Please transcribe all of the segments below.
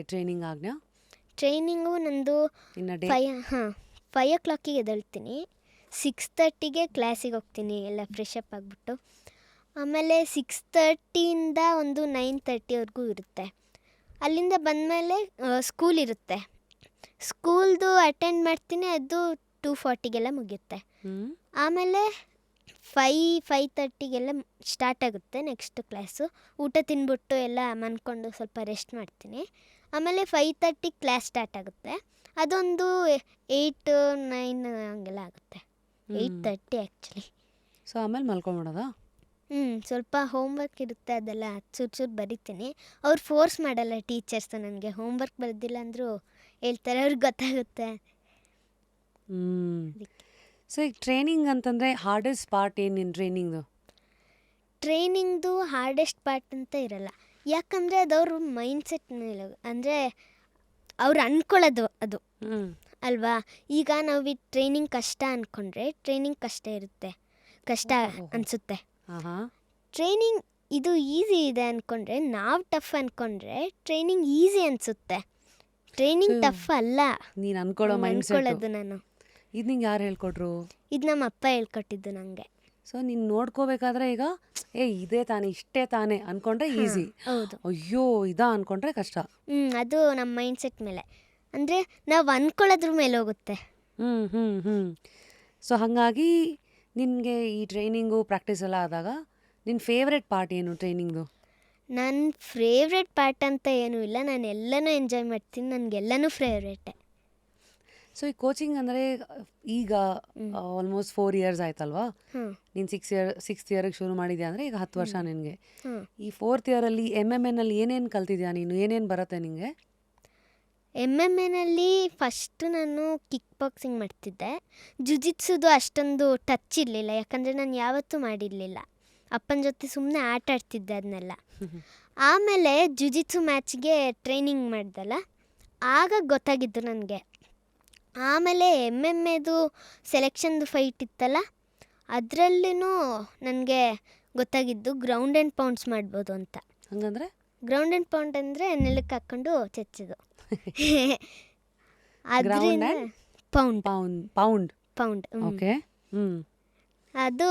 Training ಆಜ್ಞಾ? Training ನಂದು ಇನ್ನ ಡೇ 5 o'clock ಎದ್ದೇಳ್ತೀನಿ. 6:30ಗೆ ಕ್ಲಾಸಿಗೆ ಹೋಗ್ತೀನಿ ಎಲ್ಲ ಫ್ರೆಶ್ ಅಪ್ ಆಗಿಬಿಟ್ಟು. ಆಮೇಲೆ 6:30ಇಂದ ಒಂದು 9:30ವರೆಗೂ ಇರುತ್ತೆ. ಅಲ್ಲಿಂದ ಬಂದಮೇಲೆ ಸ್ಕೂಲ್ ಇರುತ್ತೆ. ಸ್ಕೂಲ್ದು ಅಟೆಂಡ್ ಮಾಡ್ತೀನಿ, ಅದು 2:40ಗೆಲ್ಲ ಮುಗಿಯುತ್ತೆ. ಆಮೇಲೆ 5:30ಗೆಲ್ಲ ಸ್ಟಾರ್ಟ್ ಆಗುತ್ತೆ ನೆಕ್ಸ್ಟ್ ಕ್ಲಾಸು. ಊಟ ತಿಂದ್ಬಿಟ್ಟು ಎಲ್ಲ ಮನ್ಕೊಂಡು ಸ್ವಲ್ಪ ರೆಸ್ಟ್ ಮಾಡ್ತೀನಿ. ಆಮೇಲೆ 5:30 ಕ್ಲಾಸ್ ಸ್ಟಾರ್ಟ್ ಆಗುತ್ತೆ. ಅದೊಂದು 8-9 ಹಂಗೆಲ್ಲ ಆಗುತ್ತೆ. 8:30 ಆ್ಯಕ್ಚುಲಿ. ಸೊ ಆಮೇಲೆ ಮಲ್ಕೊಂಬಿಡೋದಾ? ಸ್ವಲ್ಪ ಹೋಮ್ವರ್ಕ್ ಇರುತ್ತೆ, ಅದೆಲ್ಲ ಚೂರು ಬರಿತೀನಿ. ಅವ್ರು ಫೋರ್ಸ್ ಮಾಡಲ್ಲ ಟೀಚರ್ಸು ನನಗೆ. ಹೋಮ್ವರ್ಕ್ ಬರೆದಿಲ್ಲ ಅಂದರೂ ಹೇಳ್ತಾರೆ, ಅವ್ರಿಗೆ ಗೊತ್ತಾಗುತ್ತೆ. ಸೊ ಈಗ ಟ್ರೈನಿಂಗ್ ಅಂತಂದರೆ ಹಾರ್ಡೆಸ್ಟ್ ಪಾರ್ಟ್ ಏನು ನಿನ್ನ ಟ್ರೈನಿಂಗ್ದು? ಟ್ರೈನಿಂಗ್ದು ಹಾರ್ಡೆಸ್ಟ್ ಪಾರ್ಟ್ ಅಂತ ಇರಲ್ಲ, ಯಾಕಂದರೆ ಅದು ಅವ್ರ ಮೈಂಡ್ಸೆಟ್ ಮೇಲೆ, ಅಂದರೆ ಅವ್ರು ಅಂದ್ಕೊಳ್ಳೋದು ಅದು ಅಲ್ವಾ. ಈಗ ನಾವು ಈ ಟ್ರೈನಿಂಗ್ ಕಷ್ಟ ಅಂದ್ಕೊಂಡ್ರೆ ಟ್ರೈನಿಂಗ್ ಕಷ್ಟ ಇರುತ್ತೆ, ಕಷ್ಟ ಅನಿಸುತ್ತೆ. ಟ್ರೈನಿಂಗ್ ಇದು ಈಸಿ ಇದೆ ಅಂದ್ಕೊಂಡ್ರೆ, ನಾವು ಟಫ್ ಅಂದ್ಕೊಂಡ್ರೆ ಟ್ರೈನಿಂಗ್ ಈಸಿ ಅನಿಸುತ್ತೆ. ಟ್ರೈನಿಂಗ್ ಟಫ್ ಅಲ್ಲ, ನೀನು ಅನ್ಕೊಳ್ಳೋದು. ನಾನು ಇದು ನಿಂಗೆ ಯಾರು ಹೇಳ್ಕೊಟ್ರು? ಇದು ನಮ್ಮ ಅಪ್ಪ ಹೇಳ್ಕೊಟ್ಟಿದ್ದು ನನಗೆ. ಸೊ ನೀನು ನೋಡ್ಕೋಬೇಕಾದ್ರೆ ಈಗ ಇದೇ ತಾನೇ, ಇಷ್ಟೇ ತಾನೇ ಅಂದ್ಕೊಂಡ್ರೆ ಈಸಿ. ಹೌದು. ಅಯ್ಯೋ ಇದಾ ಅಂದ್ಕೊಂಡ್ರೆ ಕಷ್ಟ. ಅದು ನಮ್ಮ ಮೈಂಡ್ಸೆಟ್ ಮೇಲೆ, ಅಂದರೆ ನಾವು ಅಂದ್ಕೊಳ್ಳೋದ್ರ ಮೇಲೆ ಹೋಗುತ್ತೆ. ಸೊ ಹಾಗಾಗಿ ನಿನಗೆ ಈ ಟ್ರೈನಿಂಗು ಪ್ರಾಕ್ಟೀಸ್ ಎಲ್ಲ ಆದಾಗ ನಿನ್ನ ಫೇವ್ರೆಟ್ ಪಾರ್ಟ್ ಏನು ಟ್ರೈನಿಂಗ್ದು? ನನ್ನ ಫೇವ್ರೆಟ್ ಪಾರ್ಟ್ ಅಂತ ಏನೂ ಇಲ್ಲ, ನಾನು ಎಲ್ಲನೂ ಎಂಜಾಯ್ ಮಾಡ್ತೀನಿ, ನನಗೆಲ್ಲನೂ ಫೇವ್ರೇಟೆ. ಸೊ ಈ ಕೋಚಿಂಗ್ ಅಂದರೆ ಈಗ ಆಲ್ಮೋಸ್ಟ್ 4 years ಆಯ್ತಲ್ವಾ? ನೀನು 6th yearಗೆ ಶುರು ಮಾಡಿದ್ಯಾ ಅಂದರೆ ಈಗ 10 ವರ್ಷ ನಿನಗೆ. ಈ 4th yearಲ್ಲಿ MMA ಏನೇನು ಕಲ್ತಿದ್ಯಾ ನೀನು? ಏನೇನು ಬರುತ್ತೆ ನಿನಗೆ? MMA ಫಸ್ಟು ನಾನು ಕಿಕ್ ಬಾಕ್ಸಿಂಗ್ ಮಾಡ್ತಿದ್ದೆ. ಜುಜಿಟ್ಸುದು ಅಷ್ಟೊಂದು ಟಚ್ ಇರಲಿಲ್ಲ, ಯಾಕಂದರೆ ನಾನು ಯಾವತ್ತೂ ಮಾಡಿರಲಿಲ್ಲ. ಅಪ್ಪನ ಜೊತೆ ಸುಮ್ಮನೆ ಆಟ ಆಡ್ತಿದ್ದೆ ಅದನ್ನೆಲ್ಲ. ಆಮೇಲೆ ಜುಜಿಟ್ಸು ಮ್ಯಾಚ್ಗೆ ಟ್ರೈನಿಂಗ್ ಮಾಡ್ದಲ್ಲ, ಆಗ ಗೊತ್ತಾಗಿದ್ದು ನನಗೆ. ಆಮೇಲೆ MMAದು ಸೆಲೆಕ್ಷನ್ದು ಫೈಟ್ ಇತ್ತಲ್ಲ, ಅದರಲ್ಲೂ ನನಗೆ ಗೊತ್ತಾಗಿದ್ದು ಗ್ರೌಂಡ್ ಆ್ಯಂಡ್ ಪೌಂಡ್ಸ್ ಮಾಡ್ಬೋದು ಅಂತ. ಹಂಗಂದ್ರೆ ಗ್ರೌಂಡ್ ಆ್ಯಂಡ್ ಪೌಂಡ್ ಅಂದರೆ ನೆಲಕ್ಕೆ ಹಾಕ್ಕೊಂಡು ಚಚ್ಚೋದು. ಅದರಿಂದ ಪೌಂಡ್ ಓಕೆ. ಅದು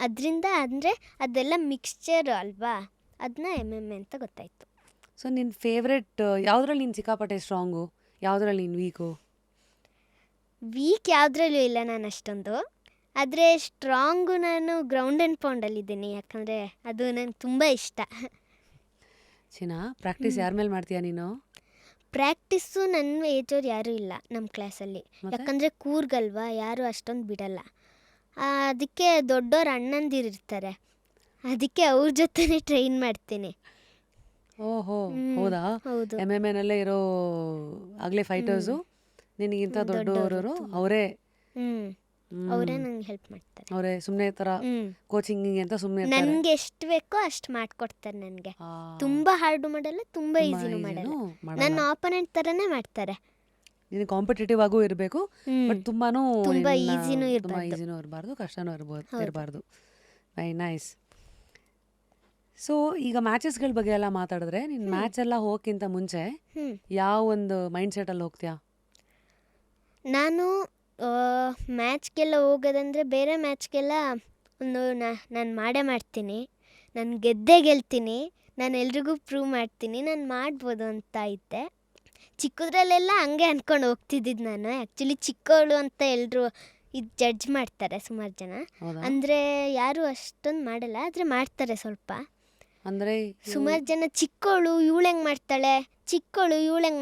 ಅದರಿಂದ ಅಂದರೆ ಅದೆಲ್ಲ ಮಿಕ್ಸ್ಚರ್ ಅಲ್ವಾ, ಅದನ್ನ MMA ಅಂತ ಗೊತ್ತಾಯಿತು. ಸೊ ನಿನ್ನ ಫೇವ್ರೆಟ್ ಯಾವುದ್ರಲ್ಲಿ ನೀನು ಸಿಕ್ಕಾಪಟ್ಟೆ ಸ್ಟ್ರಾಂಗು, ಯಾವುದ್ರಲ್ಲಿ ನೀನು ವೀಕ್ ಯಾವುದ್ರಲ್ಲೂ ಇಲ್ಲ ನಾನು ಅಷ್ಟೊಂದು. ಆದರೆ ಸ್ಟ್ರಾಂಗು ನಾನು ಗ್ರೌಂಡ್ ಆ್ಯಂಡ್ ಪೌಂಡಲ್ಲಿದ್ದೀನಿ, ಯಾಕಂದರೆ ಅದು ನನಗೆ ತುಂಬ ಇಷ್ಟ. ಪ್ರಾಕ್ಟೀಸ್ ಯಾರ ಮೇಲೆ ಮಾಡ್ತೀಯಾ ನೀನು? ಪ್ರಾಕ್ಟೀಸು ನನ್ನ ಏಜವ್ರು ಯಾರೂ ಇಲ್ಲ ನಮ್ಮ ಕ್ಲಾಸಲ್ಲಿ, ಯಾಕಂದರೆ ಕೂರ್ಗಲ್ವಾ, ಯಾರೂ ಅಷ್ಟೊಂದು ಬಿಡಲ್ಲ. ಅದಕ್ಕೆ ದೊಡ್ಡವ್ರ ಅಣ್ಣಂದಿರು ಇರ್ತಾರೆ, ಅದಕ್ಕೆ ಅವ್ರ ಜೊತೆನೇ ಟ್ರೈನ್ ಮಾಡ್ತೀನಿ. ಓಹೋ ಹೌದಾ? ಹೌದು. MMA ಇರೋ ಆಗಲೇ ಫೈಟರ್ಸು ನಿನಗಿಂತ ದೊಡ್ಡವರು ಅವರೇ ನಂಗೆ ಹೆಲ್ಪ್ ಮಾಡ್ತಾರೆ. ಅವರೇ ಸುಮ್ಮನೆ ಥರ ಕೋಚಿಂಗಿಗೆ ಅಂತ ಸುಮ್ಮನೆ ನನಗೆ ಎಷ್ಟು ಬೇಕೋ ಅಷ್ಟು ಮಾಡಿಕೊಡ್ತಾರೆ. ನನಗೆ ತುಂಬ ಹಾರ್ಡು ಮಾಡಲ್ಲ, ತುಂಬ ಈಸಿನೂ ಮಾಡಲ್ಲ. ನನ್ನ ಆಪೋನೆಂಟ್ ಥರನೇ ಮಾಡ್ತಾರೆ. ನೀನು ಕಾಂಪಿಟೇಟಿವ್ ಆಗೂ ಇರಬೇಕು, ಬಟ್ ತುಂಬ ಈಸಿನೂ ಇರಬಾರ್ದು, ಕಷ್ಟನೂ ಇರಬಾರ್ದು. Very nice. ಸೊ ಈಗ ಮ್ಯಾಚಸ್ಗಳ ಬಗ್ಗೆ ಎಲ್ಲ ಮಾತಾಡಿದ್ರೆ, ನೀನು ಮ್ಯಾಚ್ ಎಲ್ಲ ಹೋಗೋಕ್ಕಿಂತ ಮುಂಚೆ ಯಾವ ಒಂದು ಮೈಂಡ್ ಸೆಟಲ್ಲಿ ಹೋಗ್ತೀಯಾ? ನಾನು ಮ್ಯಾಚ್ಗೆಲ್ಲ ಹೋಗೋದಂದರೆ ಬೇರೆ ಮ್ಯಾಚ್ಗೆಲ್ಲ ನಾನು ಮಾಡ್ತೀನಿ, ನಾನು ಗೆಲ್ತೀನಿ, ನಾನು ಎಲ್ರಿಗೂ ಪ್ರೂವ್ ಮಾಡ್ತೀನಿ, ನಾನು ಮಾಡ್ಬೋದು ಅಂತ ಇದ್ದೆ. ಚಿಕ್ಕದ್ರಲ್ಲೆಲ್ಲ ಹಂಗೆ ಅಂದ್ಕೊಂಡು ಹೋಗ್ತಿದ್ದಿದ್ದು ನಾನು. ಆ್ಯಕ್ಚುಲಿ ಚಿಕ್ಕವಳು ಅಂತ ಎಲ್ಲರೂ ಇದು ಜಡ್ಜ್ ಮಾಡ್ತಾರೆ ಸುಮಾರು ಜನ. ಅಂದರೆ ಯಾರು ಅಷ್ಟೊಂದು ಮಾಡಲ್ಲ, ಆದರೆ ಮಾಡ್ತಾರೆ ಸ್ವಲ್ಪ. ಅಂದರೆ ಸುಮಾರು ಜನ ಚಿಕ್ಕವಳು ಇವಳು ಹೆಂಗೆ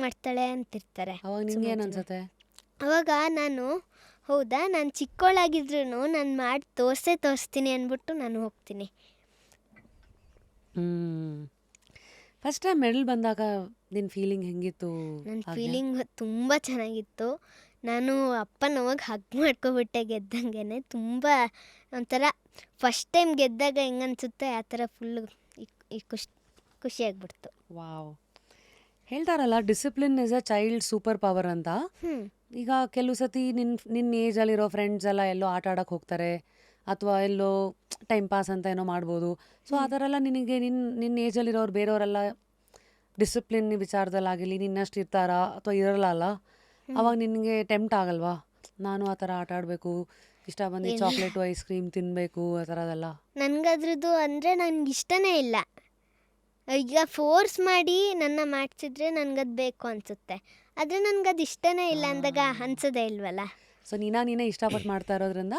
ಮಾಡ್ತಾಳೆ ಅಂತಿರ್ತಾರೆ. ಅವಾಗ ನಾನು ಹೌದಾ, ನಾನು ಚಿಕ್ಕವಳಾಗಿದ್ರು ನಾನು ಮಾಡಿ ತೋರಿಸ್ತೀನಿ ಅಂದ್ಬಿಟ್ಟು ನಾನು ಹೋಗ್ತೀನಿ. ಫಸ್ಟ್ ಟೈಮ್ ಮೆಡಲ್ ಬಂದಾಗ ನಿನ್ನ ಫೀಲಿಂಗ್ ಹೆಂಗಿತ್ತು? ನನ್ನ ಫೀಲಿಂಗ್ ತುಂಬ ಚೆನ್ನಾಗಿತ್ತು. ನಾನು ಅಪ್ಪನ ಅವಾಗ ಹಗ್ ಮಾಡ್ಕೊಬಿಟ್ಟೆ ಗೆದ್ದಂಗೆ. ತುಂಬ ಒಂಥರ ಫಸ್ಟ್ ಟೈಮ್ ಗೆದ್ದಾಗ ಹೆಂಗೆ ಅನಿಸುತ್ತೆ ಆ ಥರ ಫುಲ್ಲು ಖುಷಿಯಾಗ್ಬಿಡ್ತು. ವಾವ್. ಹೇಳ್ತಾರಲ್ಲ, discipline is a child super power ಅಂತ. ಈಗ ಕೆಲವು ಸತಿ ನಿನ್ನ ಏಜಲ್ಲಿರೋ ಫ್ರೆಂಡ್ಸ್ ಎಲ್ಲ ಎಲ್ಲೋ ಆಟ ಆಡೋಕ್ಕೆ ಹೋಗ್ತಾರೆ, ಅಥವಾ ಎಲ್ಲೋ ಟೈಮ್ ಪಾಸ್ ಅಂತ ಏನೋ ಮಾಡ್ಬೋದು. ಸೊ ಆ ಥರ ಎಲ್ಲ ನಿನಗೆ ನಿನ್ನ ಏಜಲ್ಲಿರೋರು ಬೇರೆಯವರೆಲ್ಲ ಡಿಸಿಪ್ಲಿನ್ ವಿಚಾರದಲ್ಲಾಗಿರಲಿ ನಿನ್ನಷ್ಟು ಇರ್ತಾರಾ ಅಥವಾ ಇರಲ್ಲ ಅಲ್ಲ, ಅವಾಗ ನಿನಗೆ ಟೆಂಪ್ಟ್ ಆಗಲ್ವಾ, ನಾನು ಆ ಥರ ಆಟ ಆಡಬೇಕು, ಇಷ್ಟ ಬಂದು ಚಾಕ್ಲೇಟು ಐಸ್ ಕ್ರೀಮ್ ತಿನ್ನಬೇಕು ಆ ಥರದೆಲ್ಲ? ನನಗದ್ರದ್ದು ಅಂದರೆ ನನಗೆ ಇಷ್ಟನೇ ಇಲ್ಲ. ಈಗ ಫೋರ್ಸ್ ಮಾಡಿ ನನ್ನ ಮಾಡಿಸಿದ್ರೆ ನನಗದು ಬೇಕು ಅನಿಸುತ್ತೆ. ಆದರೆ ನನಗದು ಇಷ್ಟನೇ ಇಲ್ಲ ಅಂದಾಗ ಅನ್ಸೋದೇ ಇಲ್ವಲ್ಲ. ಸೊ ನೀನೇ ಇಷ್ಟಪಟ್ಟು ಮಾಡ್ತಾ ಇರೋದ್ರಿಂದ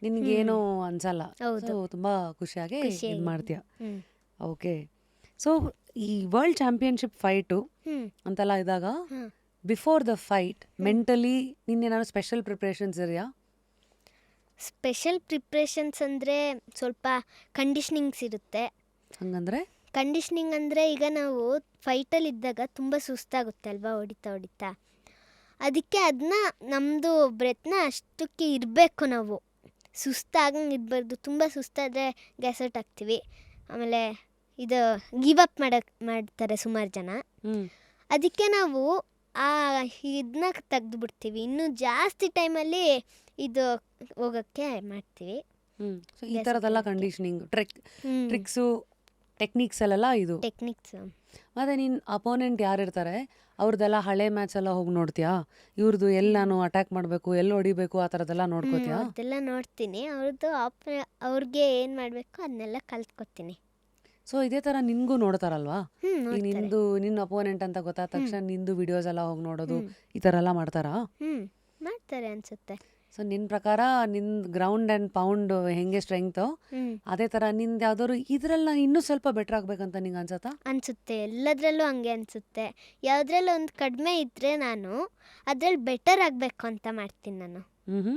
ನಿನಗೇನು ಅನ್ಸಲ್ಲ. ಹೌದು. ಸೊ ತುಂಬ ಖುಷಿಯಾಗಿ ಇದು ಮಾಡ್ತೀಯ. ಹ್ಞೂ ಓಕೆ. ಸೊ ಈ ವರ್ಲ್ಡ್ ಚಾಂಪಿಯನ್ಶಿಪ್ ಫೈಟು ಹ್ಞೂ ಅಂತೆಲ್ಲ ಇದ್ದಾಗ ಹಾಂ ಬಿಫೋರ್ ದ ಫೈಟ್ ಮೆಂಟಲಿ ನಿನ್ನೇನಾದ್ರು ಸ್ಪೆಷಲ್ ಪ್ರಿಪ್ರೇಷನ್ಸ್ ಇದೆಯಾ? ಸ್ಪೆಷಲ್ ಪ್ರಿಪ್ರೇಷನ್ಸ್ ಅಂದರೆ ಸ್ವಲ್ಪ ಕಂಡೀಷ್ನಿಂಗ್ಸ್ ಇರುತ್ತೆ. ಹಂಗಂದ್ರೆ ಕಂಡೀಷ್ನಿಂಗ್ ಅಂದರೆ ಈಗ ನಾವು ಫೈಟಲ್ಲಿ ಇದ್ದಾಗ ತುಂಬ ಸುಸ್ತಾಗುತ್ತೆ ಅಲ್ವಾ, ಹೊಡಿತಾ ಅದಕ್ಕೆ ಅದನ್ನ ನಮ್ಮದು ಬ್ರೆತ್ನ ಅಷ್ಟಕ್ಕೆ ಇರಬೇಕು. ನಾವು ಸುಸ್ತಾಗಂಗೆ ಇರಬಾರ್ದು. ತುಂಬ ಸುಸ್ತಾದರೆ ಗ್ಯಾಸ್ ಔಟ್ ಆಗ್ತೀವಿ. ಆಮೇಲೆ ಇದು ಗಿವ್ ಅಪ್ ಮಾಡ್ತಾರೆ ಸುಮಾರು ಜನ. ಅದಕ್ಕೆ ನಾವು ಆ ಇದನ್ನ ತೆಗೆದುಬಿಡ್ತೀವಿ. ಇನ್ನೂ ಜಾಸ್ತಿ ಟೈಮಲ್ಲಿ ಇದು ಹೋಗೋಕ್ಕೆ ಮಾಡ್ತೀವಿ. ಸೊ ಈ ಥರದ್ದೆಲ್ಲ ಕಂಡೀಷನಿಂಗ್ ಟ್ರಿಕ್ಸು ಟೆಕ್ನಿಕ್ಸ್ ಅಲ್ಲೆಲ್ಲ ಇದು ಟೆಕ್ನಿಕ್ಸ್. ಮತ್ತು ನೀನು ಅಪೋನೆಂಟ್ ಯಾರಿರ್ತಾರೆ ಅವ್ರದ್ದೆಲ್ಲ ಹಳೆ ಮ್ಯಾಚ್ ಎಲ್ಲ ಹೋಗಿ ನೋಡ್ತೀಯಾ? ಇವ್ರದ್ದು ಎಲ್ಲಿ ನಾನು ಅಟ್ಯಾಕ್ ಮಾಡಬೇಕು, ಎಲ್ಲಿ ಹೊಡಿಬೇಕು, ಆ ಥರದ್ದೆಲ್ಲ ನೋಡ್ಕೋತೀಯಾ? ಅದೆಲ್ಲ ನೋಡ್ತೀನಿ. ಅವ್ರಿಗೆ ಏನು ಮಾಡಬೇಕು ಅದನ್ನೆಲ್ಲ ಕಲ್ತ್ಕೊತೀನಿ. ಸೊ ಇದೇ ಥರ ನಿನಗೂ ನೋಡ್ತಾರಲ್ವಾ? ಈಗ ನೋಡ್ತಾರೆ. ನಿನ್ನ ಅಪೋನೆಂಟ್ ಅಂತ ಗೊತ್ತಾದ ತಕ್ಷಣ ನಿಂದು ವಿಡಿಯೋಸ್ ಎಲ್ಲ ಹೋಗಿ ನೋಡೋದು ಈ ಥರ ಎಲ್ಲ ಮಾಡ್ತಾರಾ? ಮಾಡ್ತಾರೆ ಅನಿಸುತ್ತೆ. ಸೊ ನಿನ್ನ ಪ್ರಕಾರ ನಿನ್ನ ಗ್ರೌಂಡ್ ಆ್ಯಂಡ್ ಪೌಂಡ್ ಹೆಂಗೆ ಸ್ಟ್ರೆಂಗ್ತು ಅದೇ ಥರ ನಿಂದು ಯಾವ್ದಾದ್ರು ಇದರಲ್ಲಿ ನಾನು ಇನ್ನೂ ಸ್ವಲ್ಪ ಬೆಟ್ರ್ ಆಗಬೇಕಂತ ನಿಂಗೆ ಅನ್ಸತ್ತಾ? ಅನಿಸುತ್ತೆ. ಎಲ್ಲದರಲ್ಲೂ ಹಂಗೆ ಅನಿಸುತ್ತೆ. ಯಾವುದ್ರಲ್ಲೂ ಒಂದು ಕಡಿಮೆ ಇದ್ದರೆ ನಾನು ಅದ್ರಲ್ಲಿ ಬೆಟರ್ ಆಗಬೇಕು ಅಂತ ಮಾಡ್ತೀನಿ ನಾನು. ಹ್ಞೂ